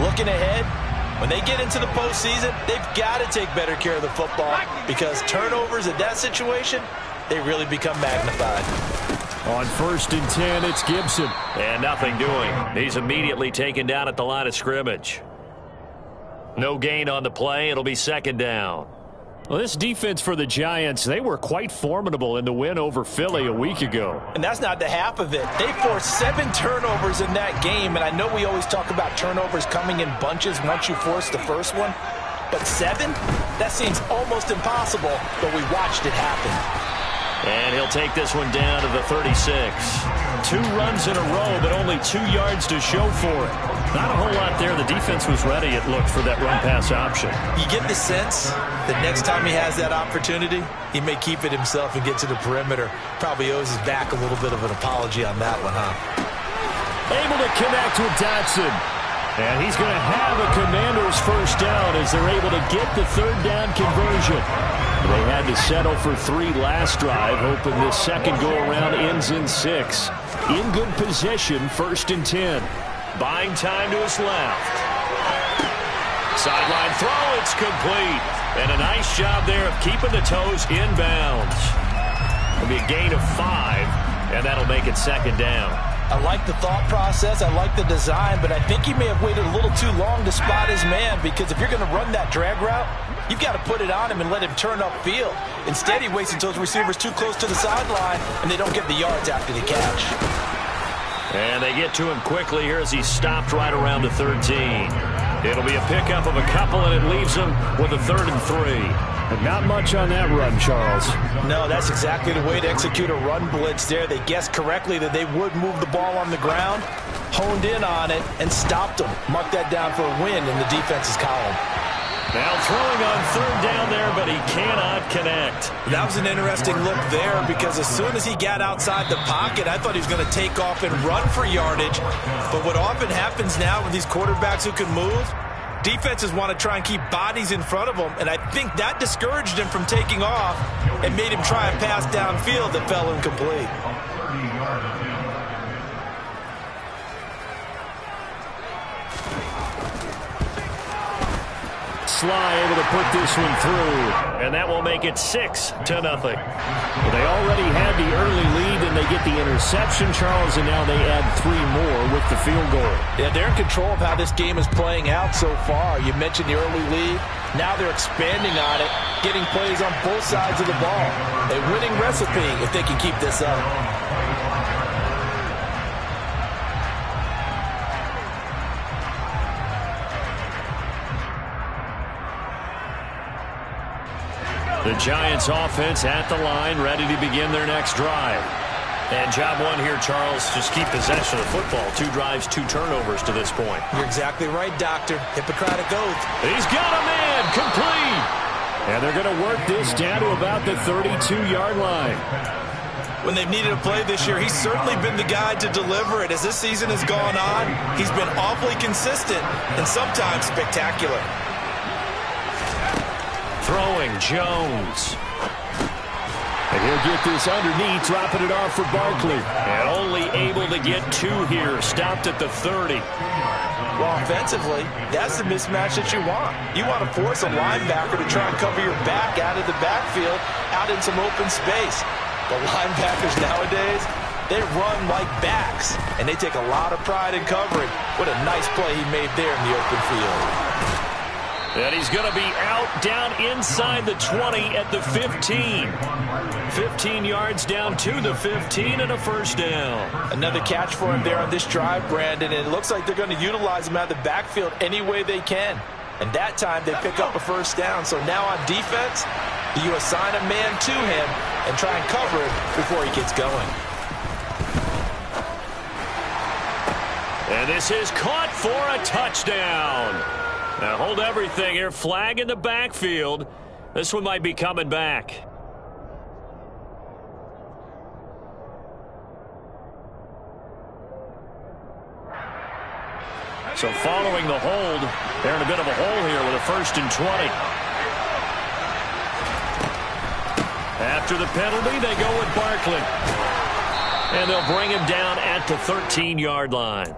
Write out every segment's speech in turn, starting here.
Looking ahead, when they get into the postseason, they've got to take better care of the football because turnovers in that situation, they really become magnified. On 1st and 10, it's Gibson. And nothing doing. He's immediately taken down at the line of scrimmage. No gain on the play. It'll be 2nd down. Well, this defense for the Giants, they were quite formidable in the win over Philly a week ago. And that's not the half of it. They forced 7 turnovers in that game, and I know we always talk about turnovers coming in bunches once you force the first one. But 7? That seems almost impossible, but we watched it happen. And he'll take this one down to the 36. 2 runs in a row, but only 2 yards to show for it. Not a whole lot there. The defense was ready, it looked, for that run-pass option. You get the sense that next time he has that opportunity, he may keep it himself and get to the perimeter. Probably owes his back a little bit of an apology on that one, huh? Able to connect with Dotson. And he's going to have a Commander's first down as they're able to get the 3rd down conversion. They had to settle for 3 last drive, hoping this second go-around ends in 6. In good position, 1st and 10. Buying time to his left. Sideline throw, it's complete. And a nice job there of keeping the toes inbounds. It'll be a gain of 5, and that'll make it 2nd down. I like the thought process. I like the design, but I think he may have waited a little too long to spot his man because if you're going to run that drag route, you've got to put it on him and let him turn upfield. Instead, he waits until his receiver's too close to the sideline, and they don't get the yards after the catch. And they get to him quickly here as he's stopped right around the 13. It'll be a pickup of a couple, and it leaves him with a 3rd and 3. But not much on that run, Charles. No, that's exactly the way to execute a run blitz there. They guessed correctly that they would move the ball on the ground, honed in on it, and stopped them. Mark that down for a win in the defense's column. Now throwing on 3rd down there, but he cannot connect. That was an interesting look there because as soon as he got outside the pocket, I thought he was going to take off and run for yardage. But what often happens now with these quarterbacks who can move, defenses want to try and keep bodies in front of them, and I think that discouraged him from taking off and made him try and pass downfield that fell incomplete. Sly able to put this one through. And that will make it 6-0. Well, they already had the early lead, and they get the interception, Charles, and now they add 3 more with the field goal. Yeah, they're in control of how this game is playing out so far. You mentioned the early lead. Now they're expanding on it, getting plays on both sides of the ball. A winning recipe if they can keep this up. The Giants offense at the line, ready to begin their next drive. And job 1 here, Charles, just keep possession of the football. 2 drives, 2 turnovers to this point. You're exactly right, Doctor. Hippocratic oath. He's got a man, complete. And they're going to work this down to about the 32-yard line. When they've needed a play this year, he's certainly been the guy to deliver it. As this season has gone on, he's been awfully consistent and sometimes spectacular. Throwing Jones. And he'll get this underneath, dropping it off for Barkley. And only able to get 2 here, stopped at the 30. Well, offensively, that's the mismatch that you want. You want to force a linebacker to try and cover your back out of the backfield, out in some open space. The linebackers nowadays, they run like backs, and they take a lot of pride in covering. What a nice play he made there in the open field. And he's going to be out down inside the 20 at the 15. 15 yards down to the 15 and a first down. Another catch for him there on this drive, Brandon, and it looks like they're going to utilize him out of the backfield any way they can. And that time they pick up a first down. So now on defense, you assign a man to him and try and cover it before he gets going. And this is caught for a touchdown. Now hold everything here. Flag in the backfield. This one might be coming back. So following the hold, they're in a bit of a hole here with a 1st and 20. After the penalty, they go with Barkley. And they'll bring him down at the 13-yard line.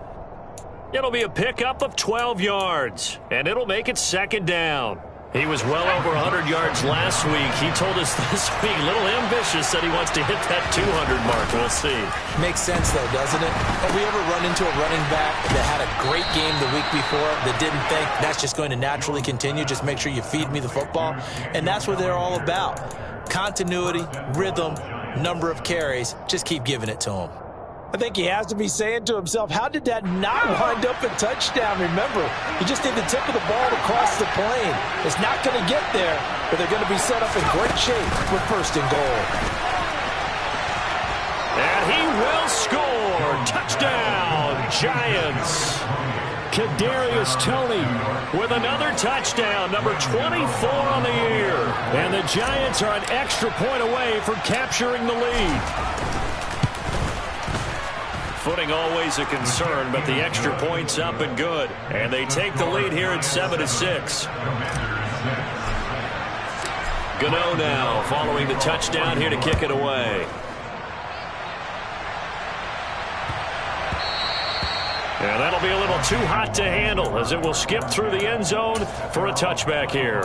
It'll be a pickup of 12 yards, and it'll make it second down. He was well over 100 yards last week. He told us this week, a little ambitious, that he wants to hit that 200 mark. We'll see. Makes sense, though, doesn't it? Have we ever run into a running back that had a great game the week before that didn't think that's just going to naturally continue? Just make sure you feed me the football. And that's what they're all about. Continuity, rhythm, number of carries. Just keep giving it to him. I think he has to be saying to himself, how did that not wind up a touchdown? Remember, he just did the tip of the ball to cross the plane. It's not going to get there, but they're going to be set up in great shape with first and goal. And he will score. Touchdown, Giants. Kadarius Toney with another touchdown, number 24 on the year. And the Giants are an extra point away from capturing the lead. Footing always a concern, but the extra point's up and good. And they take the lead here at 7-6. Gano now following the touchdown here to kick it away. And that'll be a little too hot to handle as it will skip through the end zone for a touchback here.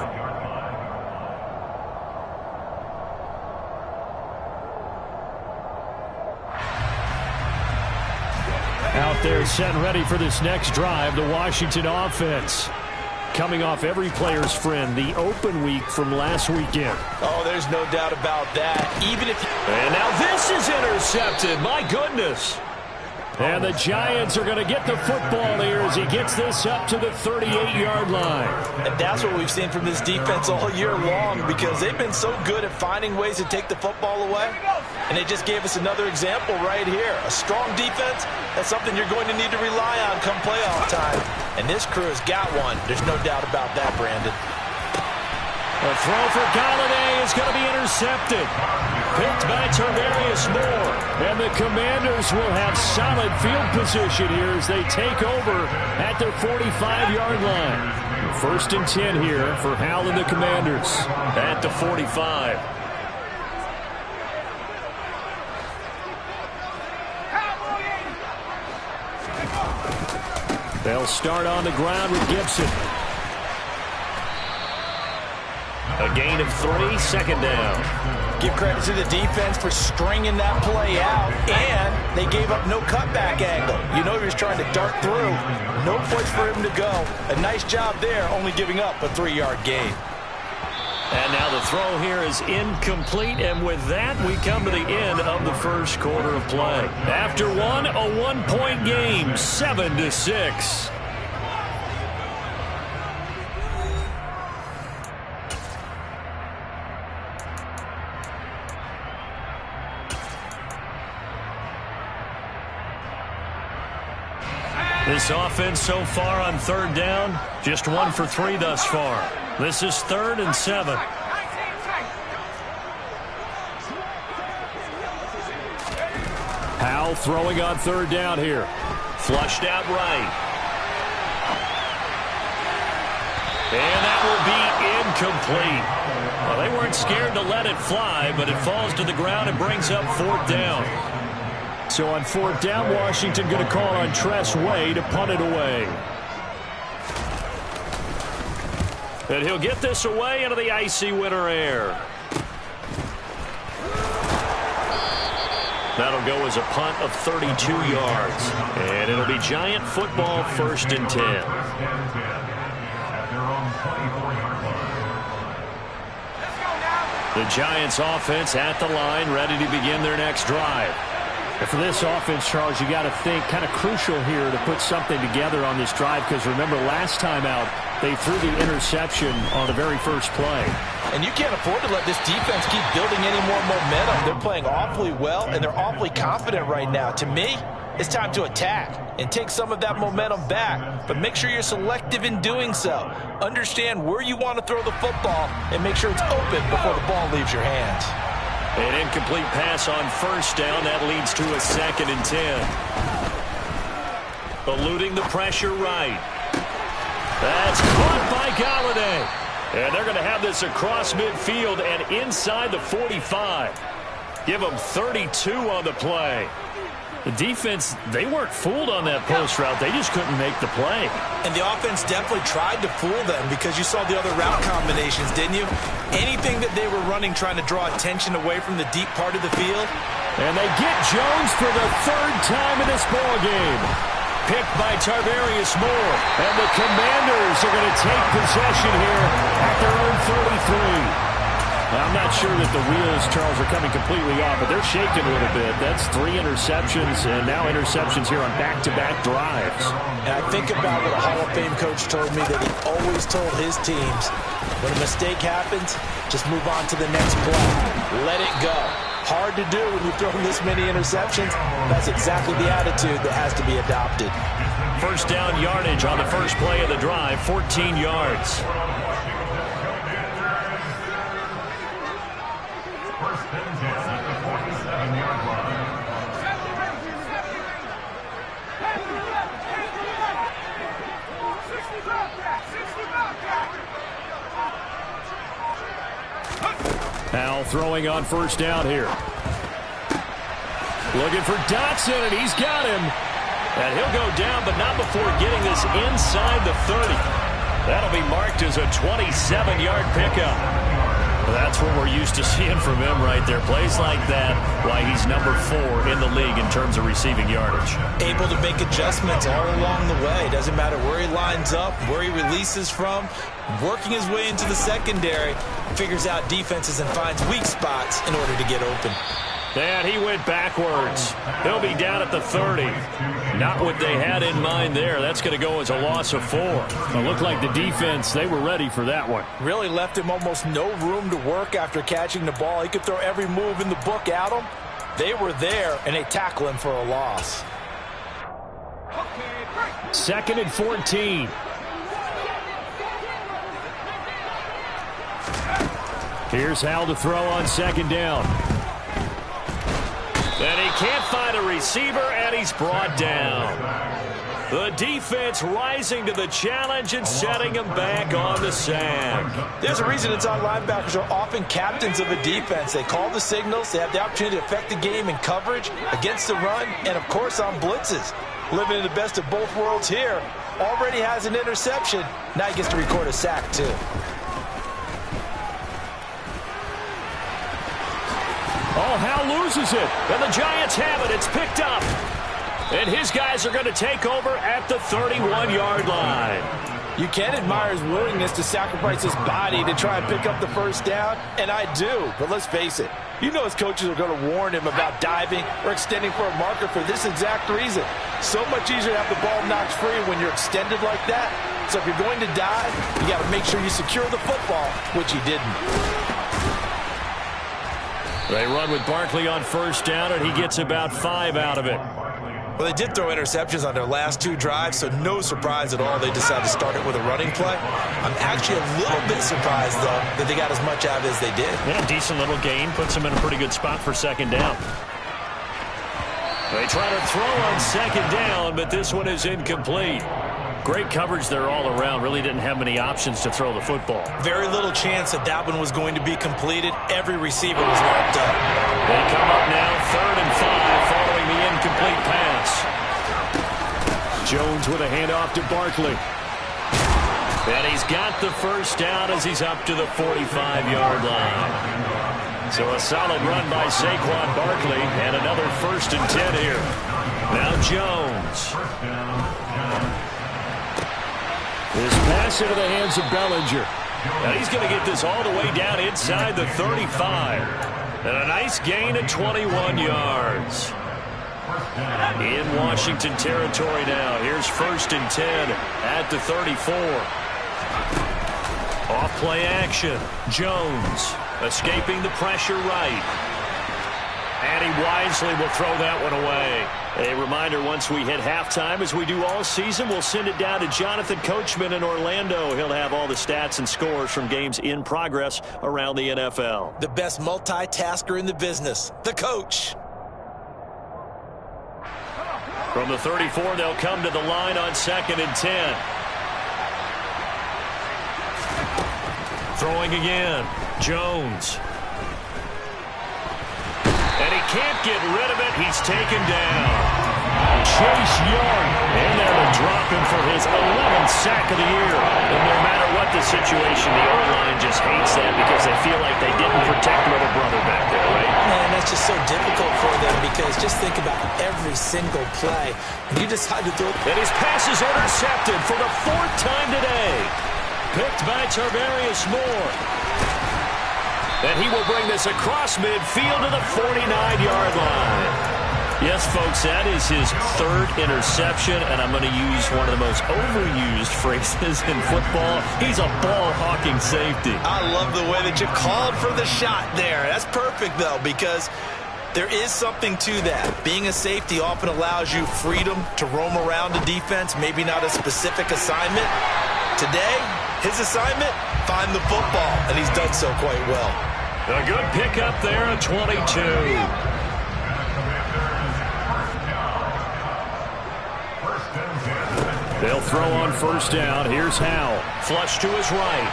Out there set and ready for this next drive, the Washington offense. Coming off every player's friend, the open week from last weekend. Oh, there's no doubt about that. And now this is intercepted. My goodness. And the Giants are going to get the football here as he gets this up to the 38-yard line. And that's what we've seen from this defense all year long, because they've been so good at finding ways to take the football away. And they just gave us another example right here. A strong defense, that's something you're going to need to rely on come playoff time. And this crew has got one. There's no doubt about that, Brandon. A throw for Galladay is going to be intercepted. Picked by Tarvarius Moore. And the Commanders will have solid field position here as they take over at their 45-yard line. First and 10 here for Hal and the Commanders. At the 45. They'll start on the ground with Gibson. A gain of 3, second down. Give credit to the defense for stringing that play out, and they gave up no cutback angle. You know he was trying to dart through. No place for him to go. A nice job there, only giving up a 3-yard gain. And now the throw here is incomplete, and with that, we come to the end of the first quarter of play. After one, a 1-point game, 7-6. This offense so far on third down, just 1 for 3 thus far. This is 3rd and 7. Howell throwing on third down here. Flushed out right. And that will be incomplete. Well, they weren't scared to let it fly, but it falls to the ground and brings up 4th down. So on 4th down, Washington going to call on Tress Way to punt it away. And he'll get this away into the icy winter air. That'll go as a punt of 32 yards. And it'll be Giant football, 1st and 10. The Giants offense at the line, ready to begin their next drive. And for this offense, Charles, you got to think kind of crucial here to put something together on this drive, because remember last time out, they threw the interception on the very first play. And you can't afford to let this defense keep building any more momentum. They're playing awfully well, and they're awfully confident right now. To me, it's time to attack and take some of that momentum back. But make sure you're selective in doing so. Understand where you want to throw the football and make sure it's open before the ball leaves your hands. An incomplete pass on 1st down. That leads to a 2nd and 10. Eluding the pressure right. That's caught by Galladay. And they're going to have this across midfield and inside the 45. Give them 32 on the play. The defense, they weren't fooled on that post route. They just couldn't make the play. And the offense definitely tried to fool them because you saw the other route combinations, didn't you? Anything that they were running trying to draw attention away from the deep part of the field. And they get Jones for the third time in this ballgame. Picked by Tarvarius Moore. And the Commanders are going to take possession here at their own 33. Now, I'm not sure that the wheels, Charles, are coming completely off, but they're shaking a little bit. That's 3 interceptions, and now interceptions here on back-to-back drives. And I think about what a Hall of Fame coach told me that he always told his teams, when a mistake happens, just move on to the next play. Let it go. Hard to do when you've thrown this many interceptions. That's exactly the attitude that has to be adopted. First down yardage on the first play of the drive, 14 yards. Now throwing on first down here. Looking for Dotson, and he's got him. And he'll go down, but not before getting this inside the 30. That'll be marked as a 27-yard pickup. That's what we're used to seeing from him right there. Plays like that, why he's number 4 in the league in terms of receiving yardage. Able to make adjustments all along the way. Doesn't matter where he lines up, where he releases from. Working his way into the secondary, figures out defenses and finds weak spots in order to get open. And he went backwards. He'll be down at the 30. Not what they had in mind there. That's going to go as a loss of 4. It looked like the defense, they were ready for that one. Really left him almost no room to work after catching the ball. He could throw every move in the book at him. They were there, and they tackle him for a loss. 2nd and 14. Here's Hal to throw on 2nd down. And he can't find a receiver, and he's brought down. The defense rising to the challenge and setting him back on the sack. There's a reason inside linebackers are often captains of a defense. They call the signals. They have the opportunity to affect the game in coverage, against the run, and, of course, on blitzes. Living in the best of both worlds here. Already has an interception. Now he gets to record a sack, too. Oh, Hal loses it. And the Giants have it. It's picked up. And his guys are going to take over at the 31-yard line. You can admire his willingness to sacrifice his body to try and pick up the first down, and I do. But let's face it, you know his coaches are going to warn him about diving or extending for a marker for this exact reason. So much easier to have the ball knocked free when you're extended like that. So if you're going to dive, you got to make sure you secure the football, which he didn't. They run with Barkley on first down, and he gets about 5 out of it. Well, they did throw interceptions on their last 2 drives, so no surprise at all they decided to start it with a running play. I'm actually a little bit surprised, though, that they got as much out of it as they did. Yeah, decent little gain. Puts them in a pretty good spot for 2nd down. They try to throw on 2nd down, but this one is incomplete. Great coverage there all around. Really didn't have many options to throw the football. Very little chance that that one was going to be completed. Every receiver was locked up. They come up now 3rd and 5 following the incomplete pass. Jones with a handoff to Barkley. And he's got the first down as he's up to the 45-yard line. So a solid run by Saquon Barkley and another 1st and 10 here. Now Jones. This pass into the hands of Bellinger. Now he's going to get this all the way down inside the 35. And a nice gain of 21 yards. In Washington territory now. Here's 1st and 10 at the 34. Off play action. Jones escaping the pressure right. And he wisely will throw that one away. A reminder, once we hit halftime, as we do all season, we'll send it down to Jonathan Coachman in Orlando. He'll have all the stats and scores from games in progress around the NFL. The best multitasker in the business, the coach. From the 34, they'll come to the line on 2nd and 10. Throwing again, Jones. And he can't get rid of it. He's taken down. Chase Young. And there to drop him for his 11th sack of the year. And no matter what the situation, the O-line just hates that because they feel like they didn't protect little brother back there, right? Man, that's just so difficult for them because just think about every single play. You decide to do it. And his pass is intercepted for the 4th time today. Picked by Tarvarius Moore. And he will bring this across midfield to the 49-yard line. Yes, folks, that is his 3rd interception, and I'm going to use one of the most overused phrases in football. He's a ball-hawking safety. I love the way that you called for the shot there. That's perfect, though, because there is something to that. Being a safety often allows you freedom to roam around the defense, maybe not a specific assignment. Today, his assignment, find the football, and he's done so quite well. A good pickup there at 22. They'll throw on 1st down. Here's Howell. Flush to his right.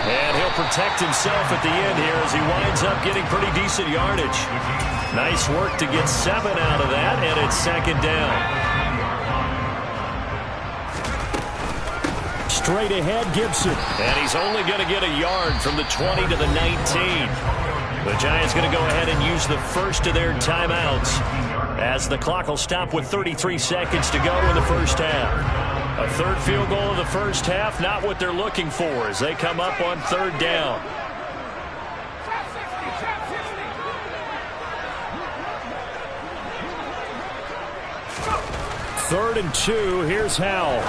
And he'll protect himself at the end here as he winds up getting pretty decent yardage. Nice work to get 7 out of that, and it's 2nd down. Straight ahead, Gibson. And he's only going to get a yard from the 20 to the 19. The Giants going to go ahead and use the first of their timeouts as the clock will stop with 33 seconds to go in the first half. A 3rd field goal of the first half, not what they're looking for as they come up on 3rd down. Third and 2. Here's Howell.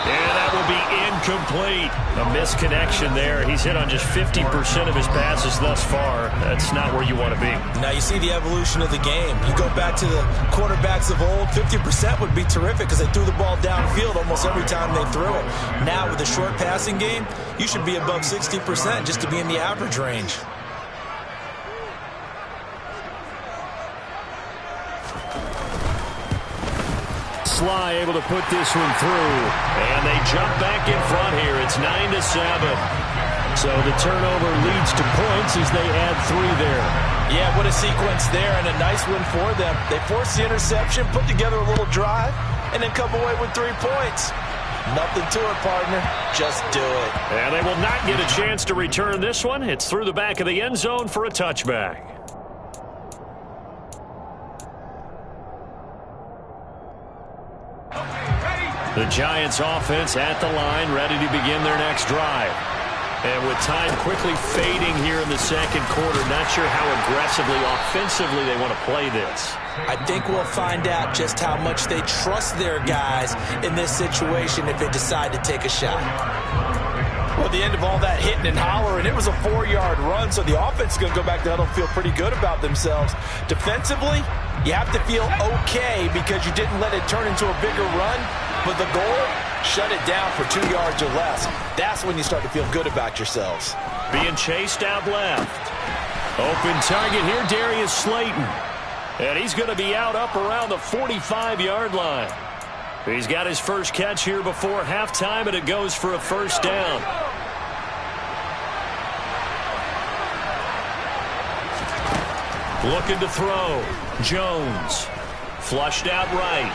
And that will be incomplete. A misconnection there. He's hit on just 50% of his passes thus far. That's not where you want to be. Now you see the evolution of the game. You go back to the quarterbacks of old, 50% would be terrific because they threw the ball downfield almost every time they threw it. Now with the short passing game, you should be above 60% just to be in the average range. Sly able to put this one through. And they jump back in front here. It's 9-7. So the turnover leads to points as they add 3 there. Yeah, what a sequence there and a nice win for them. They forced the interception, put together a little drive, and then come away with 3 points. Nothing to it, partner. Just do it. And they will not get a chance to return this one. It's through the back of the end zone for a touchback. The Giants offense at the line, ready to begin their next drive. And with time quickly fading here in the 2nd quarter, not sure how aggressively, offensively they want to play this. I think we'll find out just how much they trust their guys in this situation if they decide to take a shot. Well, at the end of all that hitting and hollering, it was a 4-yard run, so the offense is going to go back to huddle and feel pretty good about themselves. Defensively, you have to feel okay because you didn't let it turn into a bigger run. But the goal, shut it down for 2 yards or less. That's when you start to feel good about yourselves. Being chased out left. Open target here, Darius Slayton. And he's going to be out up around the 45-yard line. He's got his first catch here before halftime, and it goes for a 1st down. Looking to throw. Jones. Flushed out right.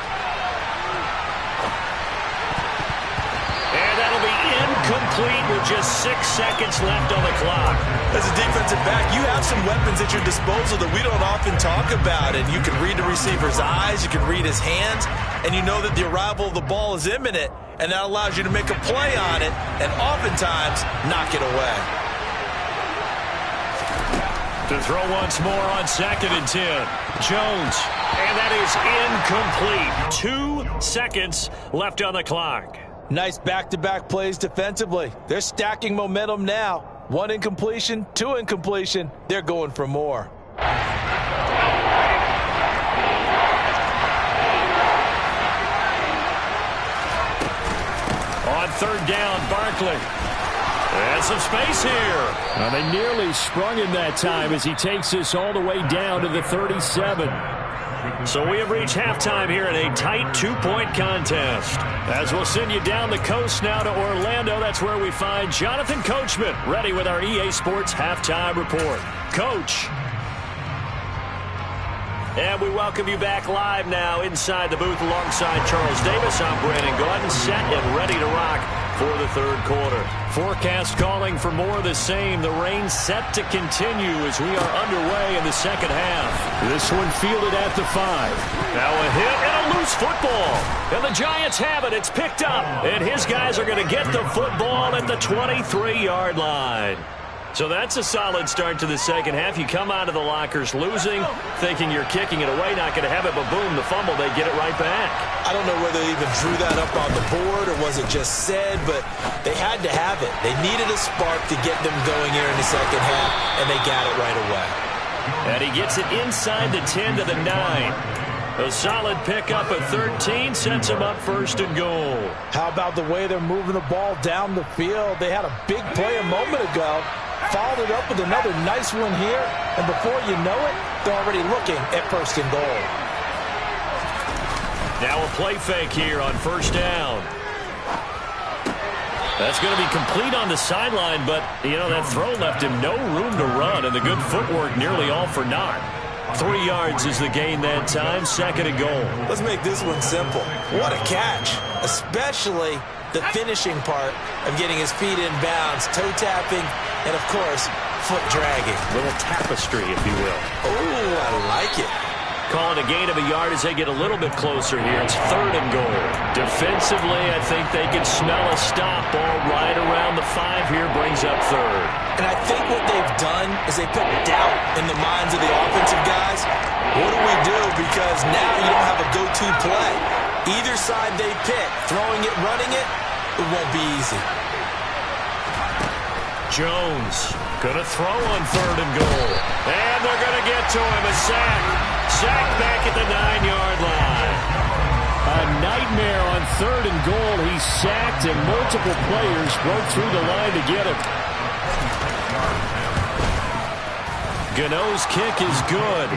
And that'll be incomplete with just 6 seconds left on the clock. As a defensive back, you have some weapons at your disposal that we don't often talk about. And you can read the receiver's eyes, you can read his hands, and you know that the arrival of the ball is imminent, and that allows you to make a play on it and oftentimes knock it away. To throw once more on 2nd and 10. Jones. And that is incomplete. 2 seconds left on the clock. Nice back-to-back plays defensively. They're stacking momentum now. 1 incompletion, 2 incompletion. They're going for more. On 3rd down, Barkley. And some space here. Well, they nearly sprung him that time as he takes this all the way down to the 37. So we have reached halftime here in a tight 2-point contest. As we'll send you down the coast now to Orlando, that's where we find Jonathan Coachman, ready with our EA Sports halftime report. Coach. And we welcome you back live now inside the booth alongside Charles Davis. I'm Brandon Gaudin, set and ready to rock for the third quarter. Forecast calling for more of the same. The rain set to continue as we are underway in the second half. This one fielded at the 5. Now a hit and a loose football. And the Giants have it. It's picked up. And his guys are going to get the football at the 23-yard line. So that's a solid start to the second half. You come out of the lockers losing, thinking you're kicking it away, not going to have it, but boom, the fumble, they get it right back. I don't know whether they even drew that up on the board or was it just said, but they had to have it. They needed a spark to get them going here in the second half, and they got it right away. And he gets it inside the 10 to the 9. A solid pickup of 13 sets him up first and goal. How about the way they're moving the ball down the field? They had a big play a moment ago. Followed it up with another nice one here, and before you know it, they're already looking at first and goal. Now a play fake here on first down. That's going to be complete on the sideline, but, you know, that throw left him no room to run, and the good footwork nearly all for naught. 3 yards is the gain that time, second and goal. Let's make this one simple. What a catch, especially the finishing part of getting his feet in bounds, toe tapping, and of course, foot dragging. Little tapestry, if you will. Oh, I like it. Calling a gain of a yard as they get a little bit closer here. It's third and goal. Defensively, I think they can smell a stop. Ball right around the 5 here, brings up third. And I think what they've done is they put doubt in the minds of the offensive guys. What do we do? Because now you don't have a go-to play. Either side they pick, throwing it, running it, it won't be easy. Jones gonna throw on third and goal. And they're gonna get to him. A sack. Sack back at the 9-yard line. A nightmare on third and goal. He's sacked, and multiple players broke through the line to get him. Gano's kick is good.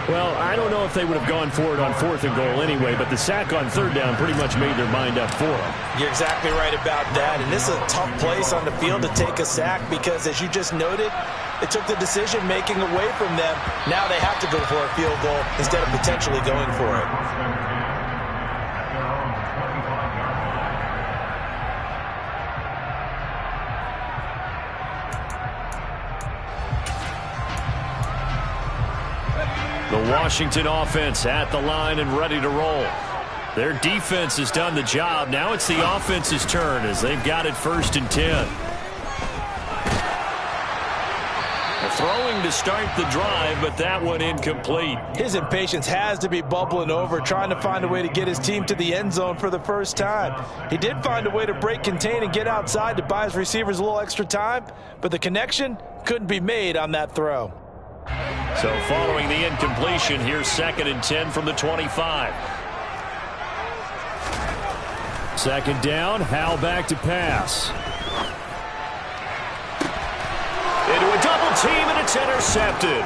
Well, I don't know if they would have gone for it on fourth and goal anyway, but the sack on third down pretty much made their mind up for them. You're exactly right about that, and this is a tough place on the field to take a sack because, as you just noted, it took the decision-making away from them. Now they have to go for a field goal instead of potentially going for it. The Washington offense at the line and ready to roll. Their defense has done the job. Now it's the offense's turn as they've got it first and 10. Throwing to start the drive, but that one incomplete. His impatience has to be bubbling over, trying to find a way to get his team to the end zone for the first time. He did find a way to break contain and get outside to buy his receivers a little extra time, but the connection couldn't be made on that throw. So following the incompletion, here's second and 10 from the 25. Second down, Howell back to pass. Into a double team, and it's intercepted.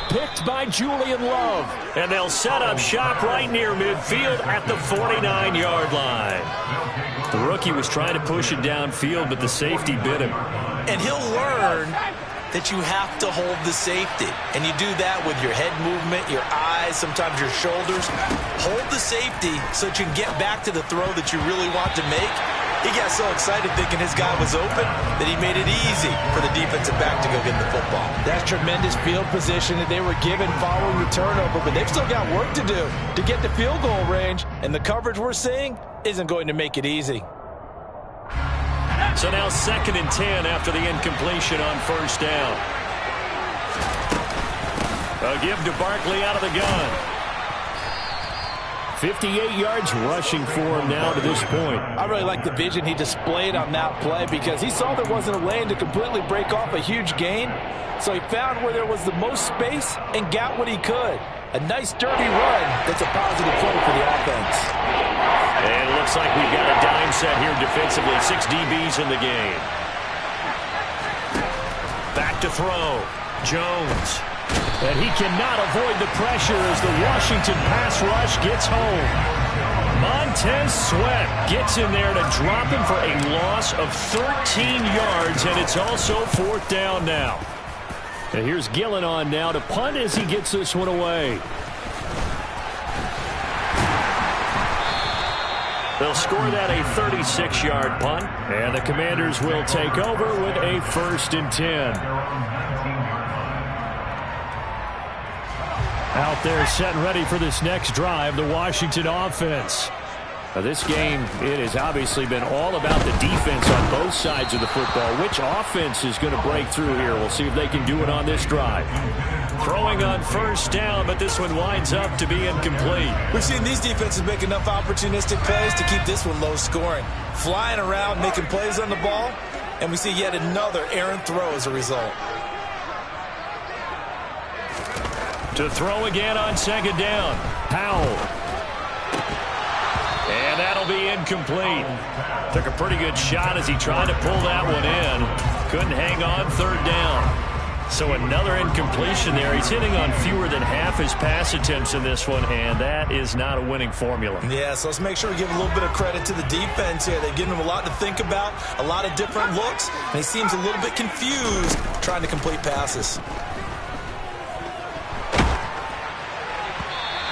Picked by Julian Love. And they'll set up shop right near midfield at the 49-yard line. The rookie was trying to push it downfield, but the safety bit him. And he'll learn that you have to hold the safety. And you do that with your head movement, your eyes, sometimes your shoulders. Hold the safety so that you can get back to the throw that you really want to make. He got so excited thinking his guy was open that he made it easy for the defensive back to go get the football. That's tremendous field position that they were given following the turnover, but they've still got work to do to get to field goal range, and the coverage we're seeing isn't going to make it easy. So now second and 10 after the incompletion on first down. A give to Barkley out of the gun. 58 yards rushing for him now to this point. I really like the vision he displayed on that play because he saw there wasn't a lane to completely break off a huge gain. So he found where there was the most space and got what he could. A nice dirty run that's a positive play for the offense. And it looks like we've got a dime set here defensively. 6 DBs in the game. Back to throw. Jones. And he cannot avoid the pressure as the Washington pass rush gets home. Montez Sweat gets in there to drop him for a loss of 13 yards, and it's also fourth down now. And here's Gillen on now to punt as he gets this one away. They'll score that a 36-yard punt. And the Commanders will take over with a 1st and 10. Out there set and ready for this next drive, the Washington offense. Now this game, it has obviously been all about the defense on both sides of the football. Which offense is going to break through here? We'll see if they can do it on this drive. Throwing on 1st down, but this one winds up to be incomplete. We've seen these defenses make enough opportunistic plays to keep this one low scoring. Flying around, making plays on the ball, and we see yet another errant throw as a result. To throw again on 2nd down. Powell. And that'll be incomplete. Took a pretty good shot as he tried to pull that one in. Couldn't hang on 3rd down. So another incompletion there. He's hitting on fewer than half his pass attempts in this one, and that is not a winning formula. Yeah, so let's make sure we give a little bit of credit to the defense here. They've given him a lot to think about, a lot of different looks, and he seems a little bit confused trying to complete passes.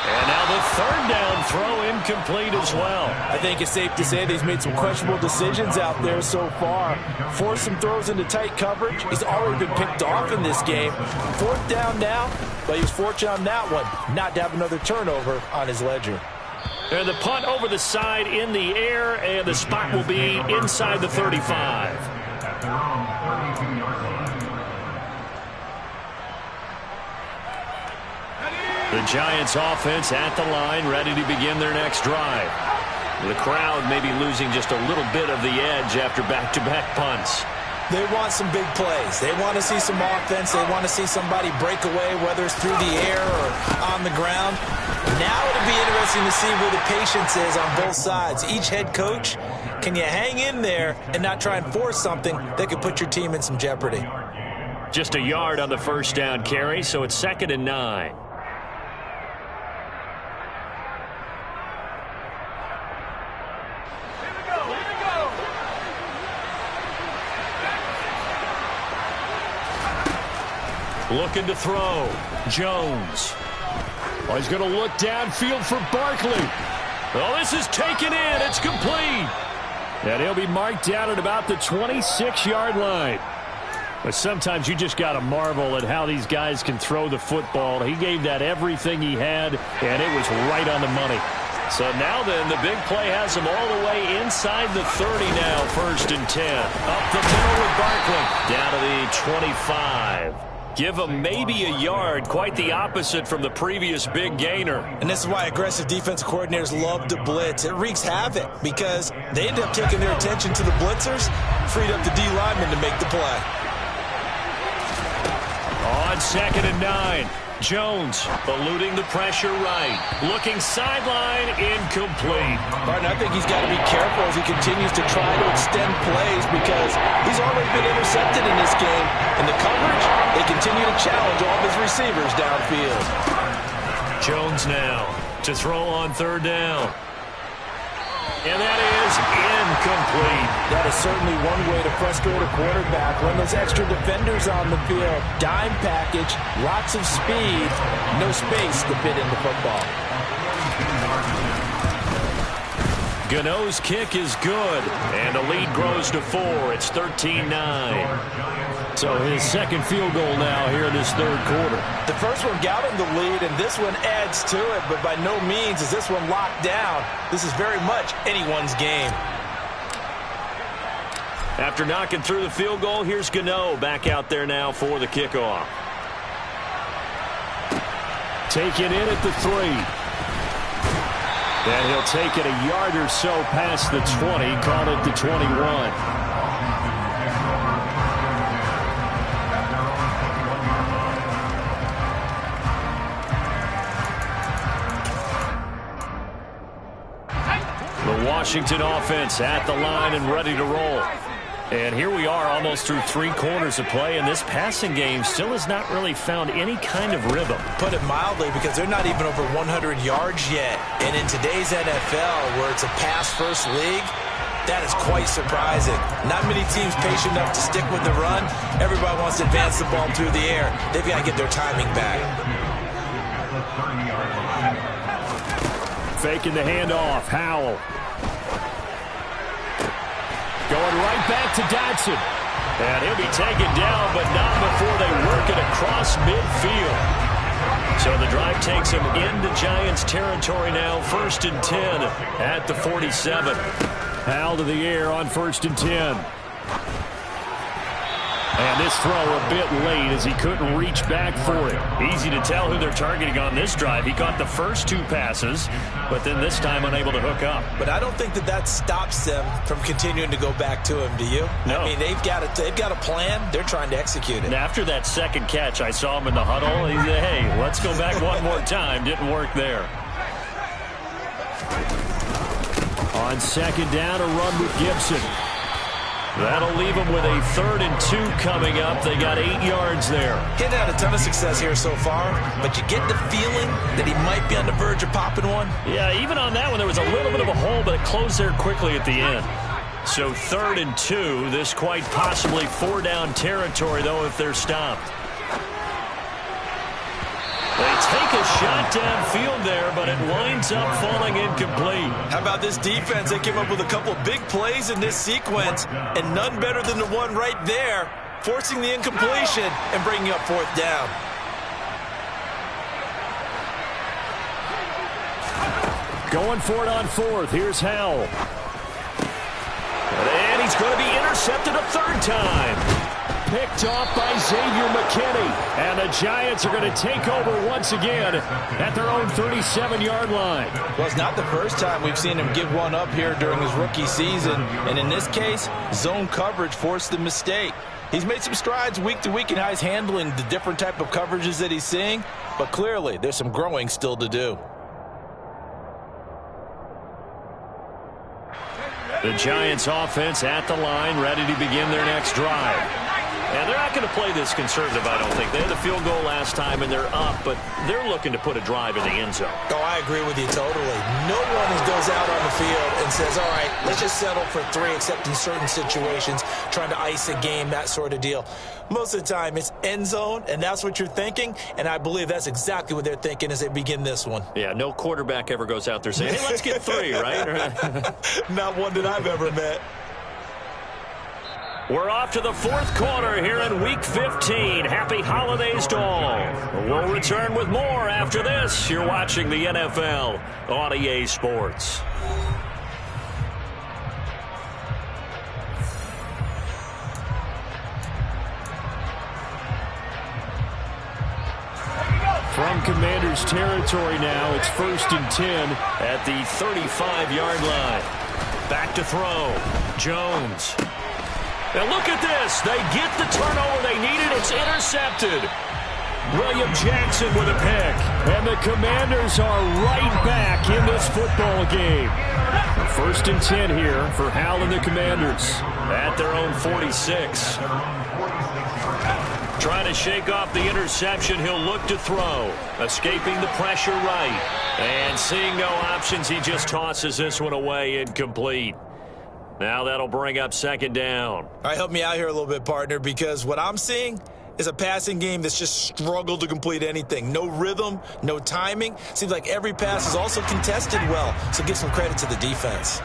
And now the 3rd down throw incomplete as well. I think it's safe to say that he's made some questionable decisions out there so far. Forced some throws into tight coverage. He's already been picked off in this game. 4th down now, but he was fortunate on that one not to have another turnover on his ledger. And the punt over the side in the air, and the spot will be inside the 35. The Giants offense at the line, ready to begin their next drive. The crowd may be losing just a little bit of the edge after back-to-back punts. They want some big plays. They want to see some offense. They want to see somebody break away, whether it's through the air or on the ground. Now it'll be interesting to see where the patience is on both sides. Each head coach, can you hang in there and not try and force something that could put your team in some jeopardy? Just a yard on the 1st down carry, so it's 2nd and 9. Looking to throw. Jones. Oh, he's going to look downfield for Barkley. Oh, this is taken in. It's complete. And he'll be marked down at about the 26-yard line. But sometimes you just got to marvel at how these guys can throw the football. He gave that everything he had, and it was right on the money. So now then, the big play has him all the way inside the 30 now, 1st and 10. Up the middle with Barkley. Down to the 25. Give him maybe a yard, quite the opposite from the previous big gainer. And this is why aggressive defensive coordinators love to blitz. It wreaks havoc because they end up taking their attention to the blitzers, freed up the D lineman to make the play. On 2nd and 9. Jones eluding the pressure right. Looking sideline, incomplete. Martin, I think he's got to be careful as he continues to try to extend plays because he's already been intercepted in this game. In the coverage, they continue to challenge all of his receivers downfield. Jones now to throw on 3rd down. And that is incomplete. That is certainly one way to frustrate a quarterback. Run those extra defenders on the field. Dime package, lots of speed, no space to fit in the football. Gano's kick is good, and the lead grows to 4. It's 13-9. So his 2nd field goal now here in this 3rd quarter. The first one got him the lead, and this one adds to it, but by no means is this one locked down. This is very much anyone's game. After knocking through the field goal, here's Gano back out there now for the kickoff. Taken in at the 3. And he'll take it a yard or so past the 20, call it the 21. The Washington offense at the line and ready to roll. And here we are almost through 3 quarters of play, and this passing game still has not really found any kind of rhythm. Put it mildly, because they're not even over 100 yards yet. And in today's NFL, where it's a pass-first league, that is quite surprising. Not many teams patient enough to stick with the run. Everybody wants to advance the ball through the air. They've got to get their timing back. Faking the handoff. Howell. back to Dotson. And he'll be taken down, but not before they work it across midfield. So the drive takes him into Giants territory now. 1st and 10 at the 47. Howell to the air on 1st and 10. And this throw a bit late as he couldn't reach back for it. Easy to tell who they're targeting on this drive. He caught the first 2 passes, but then this time unable to hook up. But I don't think that stops them from continuing to go back to him, do you? No. I mean, they've got a plan. They're trying to execute it. And after that second catch, I saw him in the huddle. He said, hey, let's go back one more time. Didn't work there. On 2nd down, a run with Gibson. That'll leave them with a 3rd and 2 coming up. They got 8 yards there. Getting had a ton of success here so far, but you get the feeling that he might be on the verge of popping one. Yeah, even on that one, there was a little bit of a hole, but it closed there quickly at the end. So 3rd and 2, this quite possibly 4-down territory, though, if they're stopped. They take a shot downfield there, but it winds up falling incomplete. How about this defense? They came up with a couple of big plays in this sequence, and none better than the one right there, forcing the incompletion and bringing up 4th down. Going for it on 4th. Here's Howell. And he's going to be intercepted a 3rd time. Picked off by Xavier McKinney. And the Giants are going to take over once again at their own 37-yard line. Well, it's not the first time we've seen him give one up here during his rookie season. And in this case, zone coverage forced the mistake. He's made some strides week to week in how he's handling the different type of coverages that he's seeing. But clearly, there's some growing still to do. The Giants offense at the line, ready to begin their next drive. And they're not going to play this conservative, I don't think. They had the field goal last time, and they're up, but they're looking to put a drive in the end zone. Oh, I agree with you totally. No one goes out on the field and says, all right, let's just settle for 3, except in certain situations, trying to ice a game, that sort of deal. Most of the time, it's end zone, and that's what you're thinking, and I believe that's exactly what they're thinking as they begin this one. Yeah, no quarterback ever goes out there saying, hey, let's get 3, right? Not one that I've ever met. We're off to the 4th quarter here in Week 15. Happy holidays to all. We'll return with more after this. You're watching the NFL on EA Sports. From Commanders territory now, it's 1st and 10 at the 35-yard line. Back to throw. Jones. And look at this. They get the turnover they needed. It's intercepted. William Jackson with a pick. And the Commanders are right back in this football game. 1st and 10 here for Howell and the Commanders. At their own 46. Trying to shake off the interception. He'll look to throw. Escaping the pressure right. And seeing no options, he just tosses this one away, incomplete. Now that'll bring up 2nd down. All right, help me out here a little bit, partner, because what I'm seeing is a passing game that's just struggled to complete anything. No rhythm, no timing. Seems like every pass is also contested well, so give some credit to the defense.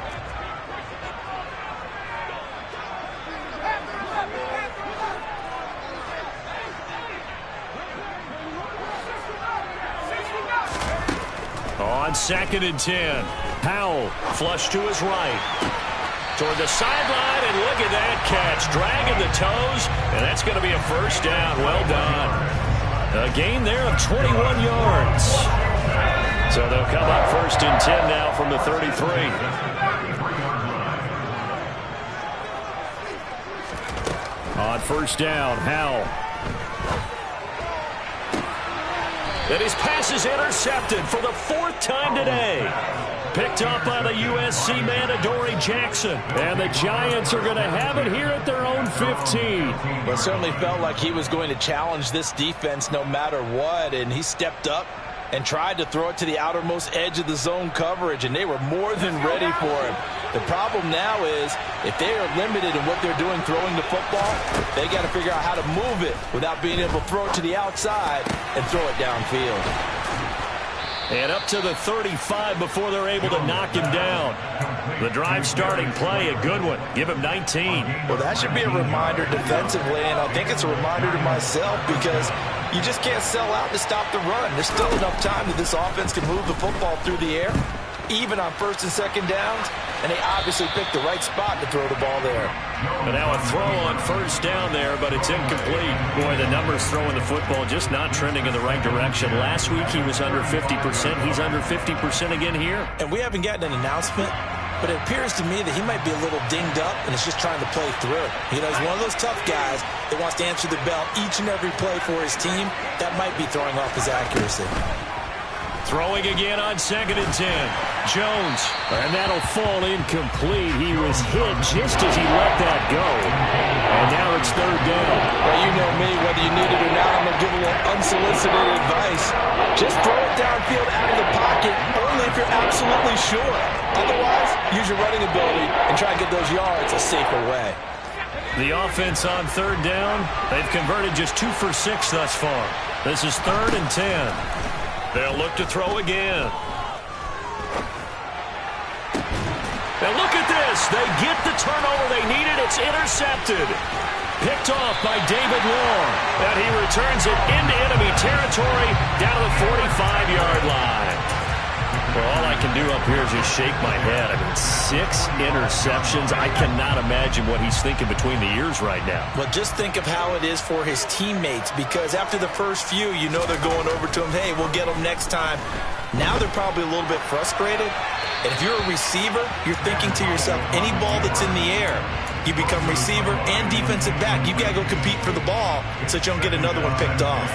On 2nd and 10, Howell flush to his right. Toward the sideline, and look at that catch. Dragging the toes, and that's going to be a 1st down. Well done. A gain there of 21 yards. So they'll come up 1st and 10 now from the 33. On 1st down, Howell. And his pass is intercepted for the 4th time today. Picked up by the USC man, Adoree Jackson. And the Giants are going to have it here at their own 15. Well, it certainly felt like he was going to challenge this defense no matter what, and he stepped up and tried to throw it to the outermost edge of the zone coverage, and they were more than ready for him. The problem now is if they are limited in what they're doing throwing the football, they got to figure out how to move it without being able to throw it to the outside and throw it downfield. And up to the 35 before they're able to knock him down. The drive starting play, a good one. Give him 19. Well, that should be a reminder defensively, and I think it's a reminder to myself because you just can't sell out to stop the run. There's still enough time that this offense can move the football through the air, even on first and second downs, and they obviously picked the right spot to throw the ball there. And now a throw on first down there, but it's incomplete. Boy, the numbers throwing the football just not trending in the right direction. Last week he was under 50%. He's under 50% again here. And we haven't gotten an announcement, but it appears to me that he might be a little dinged up and is just trying to play through. You know, he's one of those tough guys that wants to answer the bell each and every play for his team. That might be throwing off his accuracy. Throwing again on 2nd and 10. Jones. And that'll fall incomplete. He was hit just as he let that go. And now it's 3rd down. Well, you know me, whether you need it or not, I'm going to give a little unsolicited advice. Just throw it downfield out of the pocket, only if you're absolutely sure. Otherwise, use your running ability and try and get those yards a safer way. The offense on 3rd down, they've converted just 2 for 6 thus far. This is 3rd and 10. They'll look to throw again. And look at this. They get the turnover they needed. It's intercepted. Picked off by David Long. And he returns it into enemy territory down to the 45-yard line. Well, all I can do up here is just shake my head. I mean, 6 interceptions. I cannot imagine what he's thinking between the ears right now. Well, just think of how it is for his teammates, because after the first few, you know they're going over to him, hey, we'll get them next time. Now they're probably a little bit frustrated. And if you're a receiver, you're thinking to yourself, any ball that's in the air, you become receiver and defensive back. You've got to go compete for the ball so that you don't get another one picked off.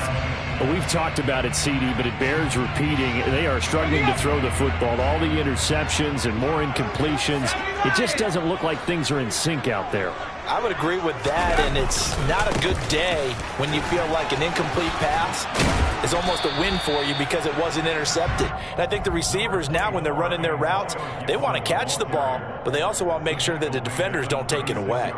Well, we've talked about it, CD, but it bears repeating. They are struggling to throw the football. All the interceptions and more incompletions. It just doesn't look like things are in sync out there. I would agree with that, and it's not a good day when you feel like an incomplete pass is almost a win for you because it wasn't intercepted. And I think the receivers now, when they're running their routes, they want to catch the ball, but they also want to make sure that the defenders don't take it away.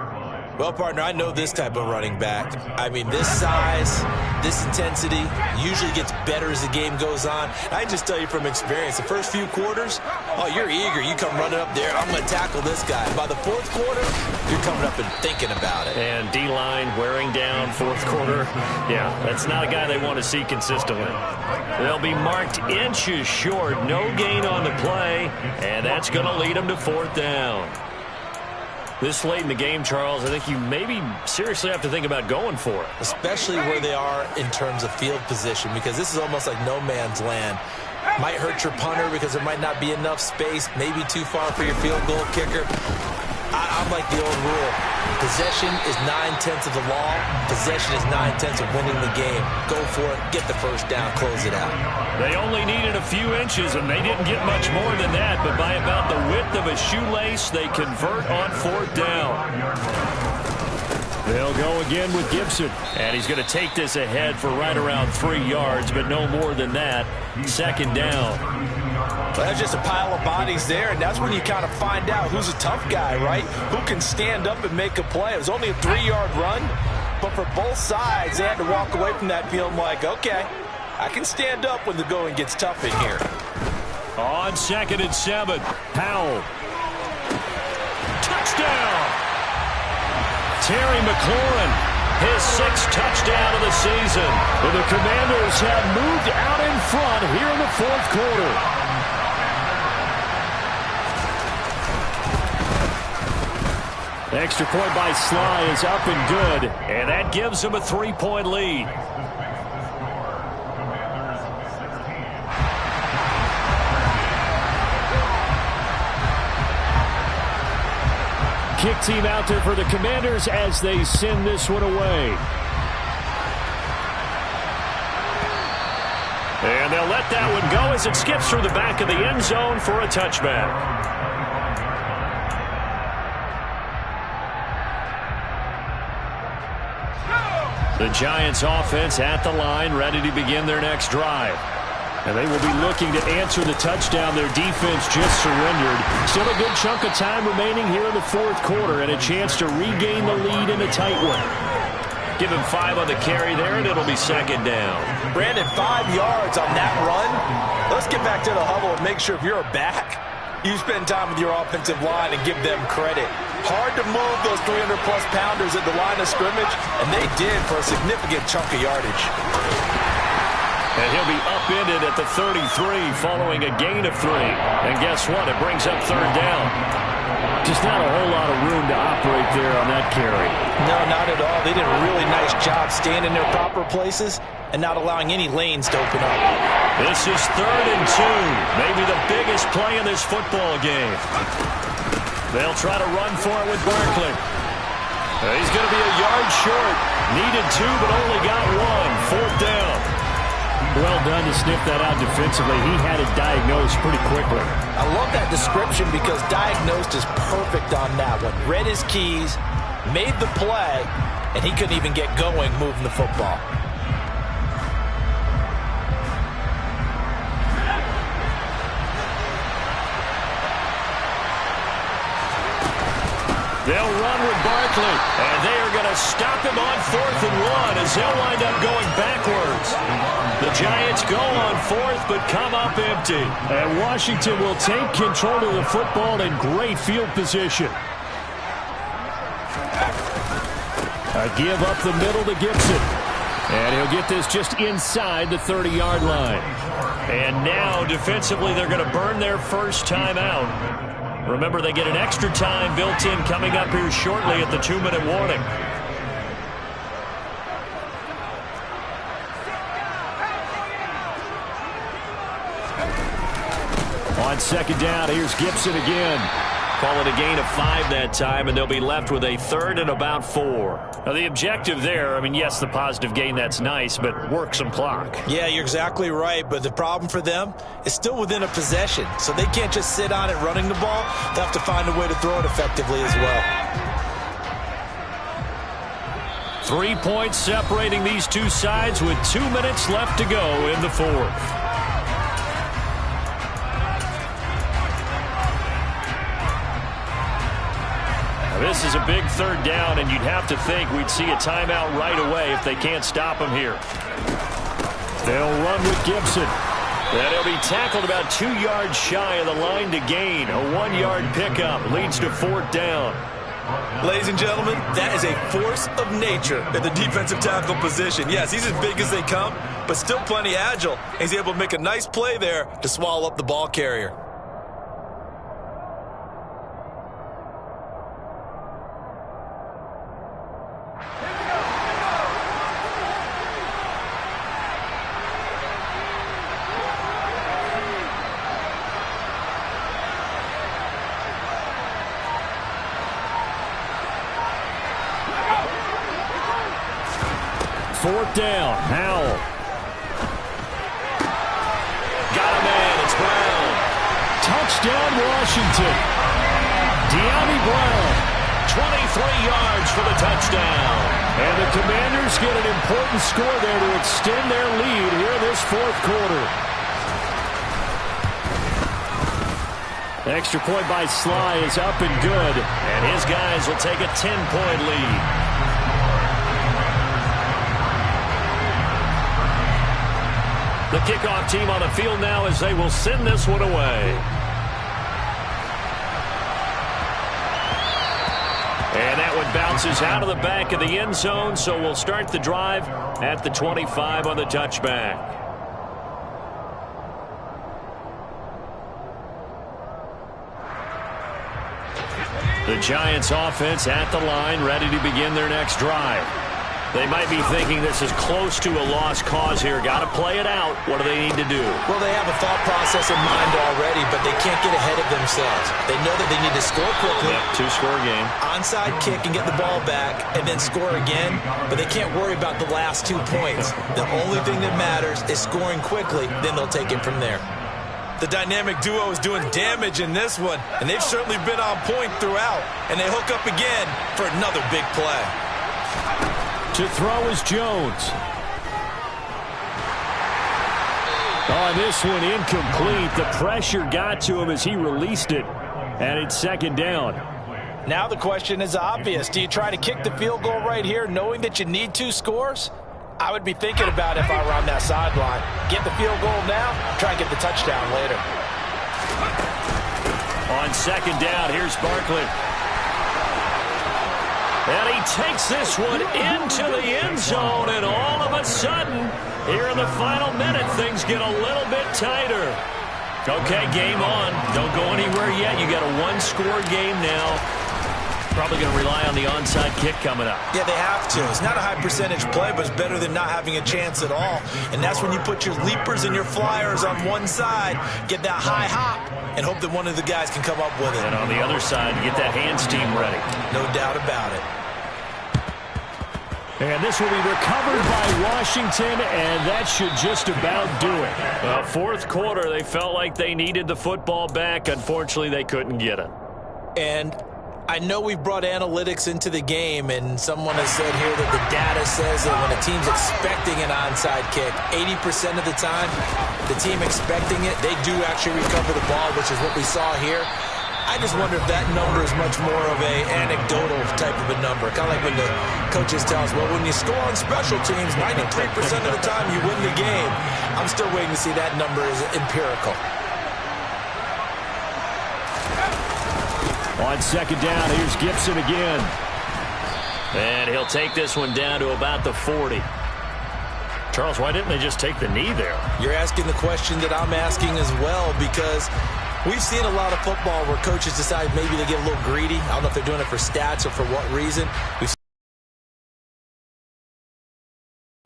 Well, partner, I know this type of running back. I mean, this size, this intensity usually gets better as the game goes on. I just tell you from experience, the first few quarters, oh, you're eager. You come running up there, I'm going to tackle this guy. By the 4th quarter, you're coming up and thinking about it. And D-line wearing down 4th quarter. Yeah, that's not a guy they want to see consistently. They'll be marked inches short. No gain on the play, and that's going to lead them to 4th down. This late in the game, Charles, I think you maybe seriously have to think about going for it. Especially where they are in terms of field position, because this is almost like no man's land. Might hurt your punter because there might not be enough space, maybe too far for your field goal kicker. I'm like the old rule. Possession is 9/10 of the law. Possession is 9/10 of winning the game. Go for it. Get the first down. Close it out. They only needed a few inches, and they didn't get much more than that. But by about the width of a shoelace, they convert on 4th down. They'll go again with Gibson. And he's going to take this ahead for right around 3 yards, but no more than that. 2nd down. Well, that's just a pile of bodies there, and that's when you kind of find out who's a tough guy, right? Who can stand up and make a play. It was only a 3-yard run, but for both sides, they had to walk away from that feeling like, okay, I can stand up when the going gets tough in here. On 2nd and 7, Powell. Touchdown! Terry McLaurin, his 6th touchdown of the season. And the Commanders have moved out in front here in the 4th quarter. Extra point by Sly is up and good, and that gives them a 3-point lead. Kick team out there for the Commanders as they send this one away. And they'll let that one go as it skips through the back of the end zone for a touchback. The Giants offense at the line, ready to begin their next drive. And they will be looking to answer the touchdown their defense just surrendered. Still a good chunk of time remaining here in the 4th quarter and a chance to regain the lead in a tight one. Give him 5 on the carry there, and it'll be 2nd down. Brandon, 5 yards on that run. Let's get back to the huddle and make sure if you're a back, you spend time with your offensive line and give them credit. Hard to move those 300-plus pounders at the line of scrimmage, and they did for a significant chunk of yardage. And he'll be upended at the 33 following a gain of 3. And guess what? It brings up third down. Just not a whole lot of room to operate there on that carry. No, not at all. They did a really nice job staying in their proper places and not allowing any lanes to open up. This is 3rd and 2. Maybe the biggest play in this football game. They'll try to run for it with Barkley. He's going to be a yard short. Needed 2, but only got 1. 4th down. Well done to sniff that out defensively. He had it diagnosed pretty quickly. I love that description because diagnosed is perfect on that one. Read his keys, made the play, and he couldn't even get going moving the football. They'll run with Barkley, and they are going to stop him on 4th and 1 as they'll wind up going backwards. The Giants go on 4th but come up empty. And Washington will take control of the football in great field position. A give up the middle to Gibson. And he'll get this just inside the 30-yard line. And now defensively they're going to burn their first time out. Remember, they get an extra time built in coming up here shortly at the 2-minute warning. On 2nd down, here's Gibson again. Call it a gain of 5 that time, and they'll be left with a 3rd and about 4. Now, the objective there, I mean, yes, the positive gain, that's nice, but work some clock. Yeah, you're exactly right, but the problem for them is still within a possession, so they can't just sit on it running the ball. They'll have to find a way to throw it effectively as well. 3 points separating these two sides with 2 minutes left to go in the 4th. This is a big 3rd down, and you'd have to think we'd see a timeout right away if they can't stop him here. They'll run with Gibson. And he'll be tackled about 2 yards shy of the line to gain. A 1-yard pickup leads to 4th down. Ladies and gentlemen, that is a force of nature at the defensive tackle position. Yes, he's as big as they come, but still plenty agile. He's able to make a nice play there to swallow up the ball carrier. Fourth down, Howell. Got a man, it's Brown. Touchdown, Washington. De'Ami Brown. 23 yards for the touchdown. And the Commanders get an important score there to extend their lead here in this 4th quarter. Extra point by Sly is up and good. And his guys will take a 10-point lead. The kickoff team on the field now as they will send this one away. And that one bounces out of the back of the end zone, so we'll start the drive at the 25 on the touchback. The Giants offense at the line, ready to begin their next drive. They might be thinking this is close to a lost cause here. Got to play it out. What do they need to do? Well, they have a thought process in mind already, but they can't get ahead of themselves. They know that they need to score quickly. Yep, 2-score game. Onside kick and get the ball back and then score again, but they can't worry about the last 2 points. The only thing that matters is scoring quickly, then they'll take it from there. The dynamic duo is doing damage in this one, and they've certainly been on point throughout, and they hook up again for another big play. To throw is Jones. On this one, incomplete. The pressure got to him as he released it, and it's 2nd down. Now the question is obvious. Do you try to kick the field goal right here knowing that you need 2 scores? I would be thinking about if I were on that sideline. Get the field goal now, try and get the touchdown later. On second down, here's Barkley. And he takes this one into the end zone, and all of a sudden, here in the final minute, things get a little bit tighter. Okay, game on. Don't go anywhere yet. You got a one-score game now. Probably going to rely on the onside kick coming up. Yeah, they have to. It's not a high-percentage play, but it's better than not having a chance at all. And that's when you put your leapers and your flyers on one side, get that high hop, and hope that one of the guys can come up with it. And on the other side, get that hands team ready. No doubt about it. And this will be recovered by Washington, and that should just about do it. Fourth quarter, they felt like they needed the football back. Unfortunately, they couldn't get it. And I know we've brought analytics into the game, and someone has said here that the data says that when a team's expecting an onside kick, 80% of the time, the team expecting it, they do actually recover the ball, which is what we saw here. I just wonder if that number is much more of a anecdotal type of a number. Kind of like when the coaches tell us, well, when you score on special teams, 93% of the time you win the game. I'm still waiting to see that number is empirical. On second down, here's Gibson again. And he'll take this one down to about the 40. Charles, why didn't they just take the knee there? You're asking the question that I'm asking as well, because we've seen a lot of football where coaches decide maybe they get a little greedy. I don't know if they're doing it for stats or for what reason. We've seen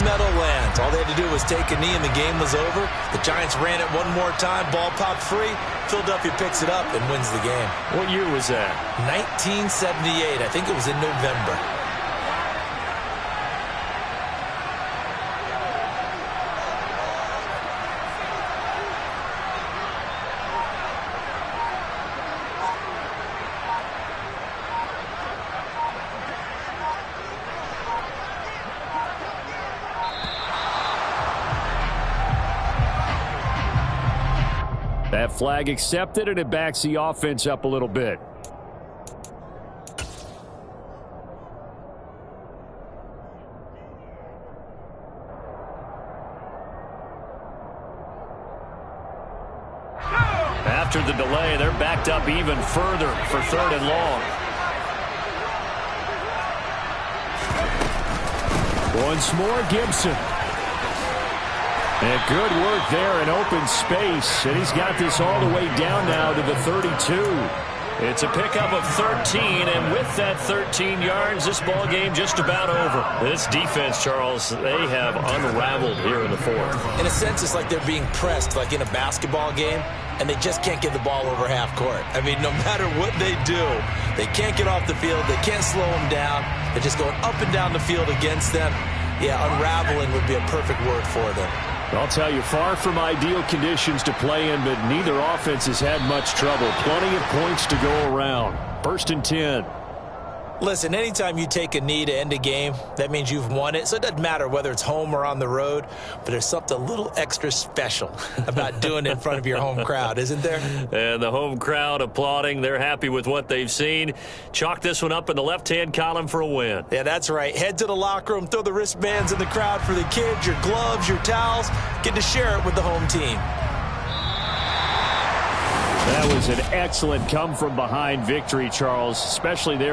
Meadowlands. All they had to do was take a knee and the game was over. The Giants ran it one more time. Ball popped free. Philadelphia picks it up and wins the game. What year was that? 1978. I think it was in November. That flag accepted, and it backs the offense up a little bit. After the delay, they're backed up even further for third and long. Once more, Gibson. And good work there in open space. And he's got this all the way down now to the 32. It's a pickup of 13, and with that 13 yards, this ball game just about over. This defense, Charles, they have unraveled here in the fourth. In a sense, it's like they're being pressed, like in a basketball game, and they just can't get the ball over half court. I mean, no matter what they do, they can't get off the field. They can't slow them down. They're just going up and down the field against them. Yeah, unraveling would be a perfect word for them. I'll tell you, far from ideal conditions to play in, but neither offense has had much trouble. Plenty of points to go around. First and 10. Listen, anytime you take a knee to end a game, that means you've won it. So it doesn't matter whether it's home or on the road, but there's something a little extra special about doing it in front of your home crowd, isn't there? And the home crowd applauding. They're happy with what they've seen. Chalk this one up in the left-hand column for a win. Yeah, that's right. Head to the locker room, throw the wristbands in the crowd for the kids, your gloves, your towels. Get to share it with the home team. That was an excellent come-from-behind victory, Charles, especially there.